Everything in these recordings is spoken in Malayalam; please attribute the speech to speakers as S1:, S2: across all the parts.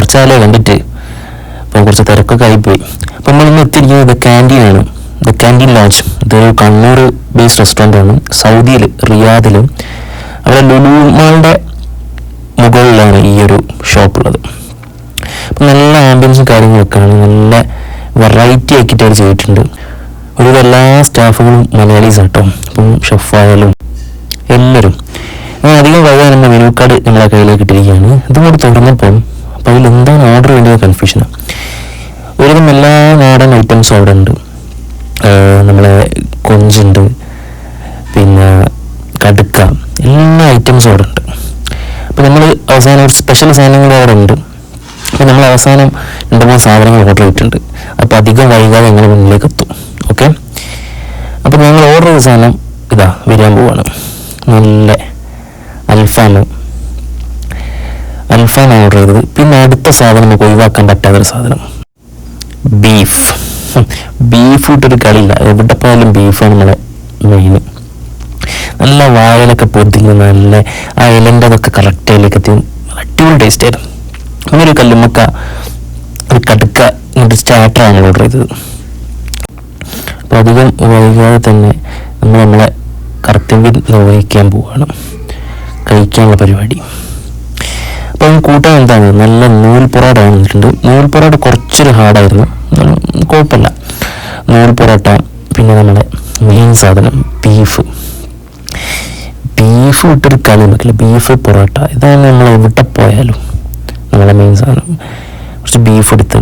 S1: കുറച്ചാലേ കണ്ടിട്ട്. അപ്പം കുറച്ച് തിരക്കൊക്കെ ആയിപ്പോയി. അപ്പം നമ്മളിന്ന് എത്തിയിരിക്കുന്നത് ദ ക്യാൻറ്റീനാണ്. The canteen lodge. ഇതൊരു കണ്ണൂർ ബേസ്ഡ് റെസ്റ്റോറൻ്റാണ്. സൗദിയിൽ, റിയാദിലും. അവിടെ ലുലു മാളിൻ്റെ മുകളിലാണ് ഈ ഒരു ഷോപ്പുള്ളത്. അപ്പം നല്ല ആംബിയൻസും കാര്യങ്ങളൊക്കെയാണ്. നല്ല വെറൈറ്റി ആക്കിയിട്ട് അവർ ചെയ്തിട്ടുണ്ട്. ഒരു എല്ലാ സ്റ്റാഫുകളും മലയാളീസ് ആട്ടോ. അപ്പം ഷെഫായാലും എല്ലാവരും. അധികം വൈകാതെ നമ്മുടെ മെനു കാർഡ് നമ്മളെ കയ്യിലേക്ക് ഇട്ടിരിക്കുകയാണ്. ഇതുകൂടി തുറന്നപ്പം അപ്പോൾ അതിൽ എന്താണ് ഓർഡർ ചെയ്യേണ്ടത് കൺഫ്യൂഷനാണ്. ഒരുവിധം എല്ലാ നാടൻ ഐറ്റംസും അവിടെ ഉണ്ട്. നമ്മളെ കൊഞ്ചുണ്ട്, പിന്നെ കടുക്ക, എല്ലാ ഐറ്റംസും അവിടെ ഉണ്ട്. അപ്പോൾ നമ്മൾ അവസാനം ഒരു സ്പെഷ്യൽ സാധനങ്ങൾ അവിടെ ഉണ്ട്. അപ്പോൾ നമ്മൾ അവസാനം 2-3 സാധനങ്ങൾ ഓർഡർ ചെയ്തിട്ടുണ്ട്. അപ്പോൾ അധികം വൈകാതെ ഞങ്ങൾ മുന്നിലേക്ക് എത്തും. ഓക്കെ, അപ്പോൾ ഞങ്ങൾ ഓർഡർ ചെയ്ത സാധനം ഇതാ വരാൻ പോവാണ്. നല്ല അൽഫാം ഓർഡർ ചെയ്തത്. പിന്നെ അടുത്ത സാധനം നമുക്ക് ഒഴിവാക്കാൻ പറ്റാത്തൊരു സാധനം ബീഫ് ഇട്ടൊരു കളിയില്ല. എവിടെ പോയാലും ബീഫാണ് നമ്മളെ മെയിൻ. നല്ല വാഴയിലൊക്കെ പൊതിഞ്ഞ് നല്ല ആ ഇലൻ്റെ അതൊക്കെ കറക്റ്റ് അതിലേക്ക് എത്തി അടിപൊളി ടേസ്റ്റ് ആയിരുന്നു. അങ്ങനെ ഒരു കല്ലുമ്മക്ക, ഒരു കടുക്ക, ഒരു സ്റ്റാർട്ടറാണ് ഓർഡർ ചെയ്തത്. അപ്പോൾ അധികം വൈകാതെ തന്നെ നമ്മളെ കർത്തവ്യം നിർവഹിക്കാൻ പോവുകയാണ്, കഴിക്കാനുള്ള പരിപാടി. അപ്പം കൂട്ടാൻ എന്താണ്, നല്ല നൂൽ പൊറോട്ട വന്നിട്ടുണ്ട്. നൂൽ പൊറോട്ട കുറച്ചൊരു ഹാർഡായിരുന്നു, കുഴപ്പമില്ല. നൂൽ പൊറോട്ട, പിന്നെ നമ്മുടെ മെയിൻ സാധനം ബീഫ് ഇട്ടൊരു കളി വെക്കില്ല. ബീഫ് പൊറോട്ട ഇതാണ് നമ്മൾ എവിടെ പോയാലും നമ്മളെ മെയിൻ സാധനം. കുറച്ച് ബീഫ് എടുത്ത്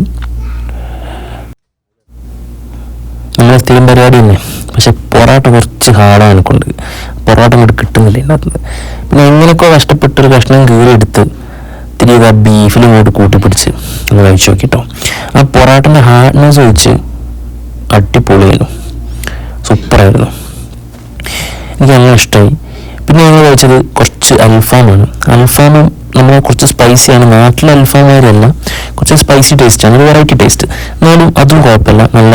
S1: നമ്മളെ സ്ഥിരം പരിപാടി തന്നെ. പക്ഷെ പൊറോട്ട കുറച്ച് ഹാർഡാണ് കൊണ്ട് പൊറോട്ട ഇങ്ങോട്ട് കിട്ടുന്നില്ല ഇതിനകത്ത്. പിന്നെ എങ്ങനെയൊക്കെ കഷ്ടപ്പെട്ടൊരു കഷ്ണം കീറി എടുത്ത് തിരികെ ബീഫിൽ ഇങ്ങോട്ട് കൂട്ടിപ്പിടിച്ച് ഒന്ന് കഴിച്ചു നോക്കിട്ടോ. ആ പൊറോട്ടൻ്റെ ഹാർഡ്നെസ് വെച്ച് അടിപൊളിയായിരുന്നു, സൂപ്പറായിരുന്നു. എനിക്ക് നല്ല ഇഷ്ടമായി. പിന്നെ ഞങ്ങൾ കഴിച്ചത് കുറച്ച് അൽഫാമാണ്. അൽഫാമും നമ്മളെ കുറച്ച് സ്പൈസിയാണ്. നാട്ടിലെ അൽഫാമാരല്ല, കുറച്ച് സ്പൈസി ടേസ്റ്റാണ്, ഒരു വെറൈറ്റി ടേസ്റ്റ്. എന്നാലും അതും കുഴപ്പമില്ല. നല്ല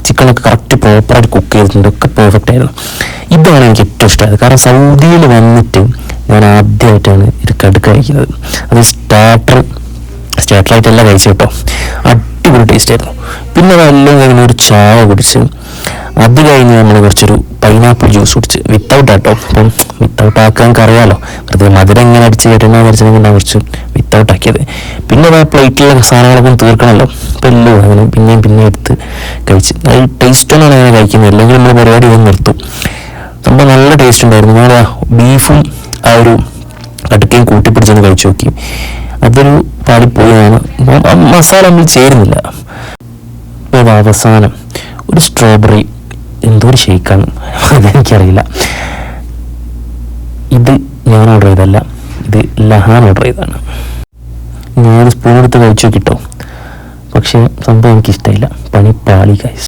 S1: ചിക്കനൊക്കെ കറക്റ്റ് പ്രോപ്പറായിട്ട് കുക്ക് ചെയ്തിട്ടുണ്ട്, ഒക്കെ പെർഫെക്റ്റ് ആയിരുന്നു. ഇതാണ് എനിക്ക് ഏറ്റവും ഇഷ്ടമായത്. കാരണം സൗദിയിൽ വന്നിട്ട് ഞാൻ ആദ്യമായിട്ടാണ് ഒരു കടുക്ക കഴിക്കുന്നത്. അത് സ്റ്റാർട്ടറായിട്ടല്ല കഴിച്ചു കേട്ടോ. അടിപൊളി ടേസ്റ്റ് ആയിരുന്നു. പിന്നെ അതെല്ലാം കഴിഞ്ഞ് ഒരു ചായ കുടിച്ച്, അത് കഴിഞ്ഞ് നമ്മൾ കുറച്ചൊരു പൈനാപ്പിൾ ജ്യൂസ് കുടിച്ച്, വിത്തൗട്ട് ആട്ടോ. അപ്പം വിത്തൗട്ട് ആക്കാൻ നമുക്ക് അറിയാമല്ലോ, വെറുതെ മധുരം എങ്ങനെ അടിച്ച് കയറ്റണമെന്ന് വിചാരിച്ചിട്ടുണ്ടെങ്കിൽ കുറച്ച് വിത്തൗട്ട് ആക്കിയത്. പിന്നെ ആ പ്ലേറ്റിലെ സാധനങ്ങളൊക്കെ തീർക്കണമല്ലോ. അപ്പം എല്ലാം അങ്ങനെ പിന്നെയും എടുത്ത് കഴിച്ച്. അത് ടേസ്റ്റൊന്നാണ് അങ്ങനെ കഴിക്കുന്നത്, അല്ലെങ്കിൽ നമ്മൾ പരിപാടി ഒന്ന് നിർത്തും. സംഭവം നല്ല ടേസ്റ്റ് ഉണ്ടായിരുന്നു. ഞാൻ ആ ബീഫും ആ ഒരു കടുക്കയും കൂട്ടിപ്പിടിച്ചൊന്ന് കഴിച്ചു നോക്കി. അതൊരു പാടിപ്പോയാണ്, മസാല നമ്മൾ ചേരുന്നില്ല. അപ്പോൾ അവസാനം ഒരു സ്ട്രോബെറി എന്തോ ഒരു ഷേക്കാണ്, അതെനിക്കറിയില്ല. ഇത് ഞാൻ ഓർഡർ ചെയ്തല്ല, ഇത് ലഹാൻ ഓർഡർ ചെയ്തതാണ്. ഞാനൊരു സ്പൂൺ എടുത്ത് കഴിച്ചു നോക്കിട്ടോ, പക്ഷേ സംഭവം എനിക്കിഷ്ടമായില്ല. പണി പാളി ഗൈസ്.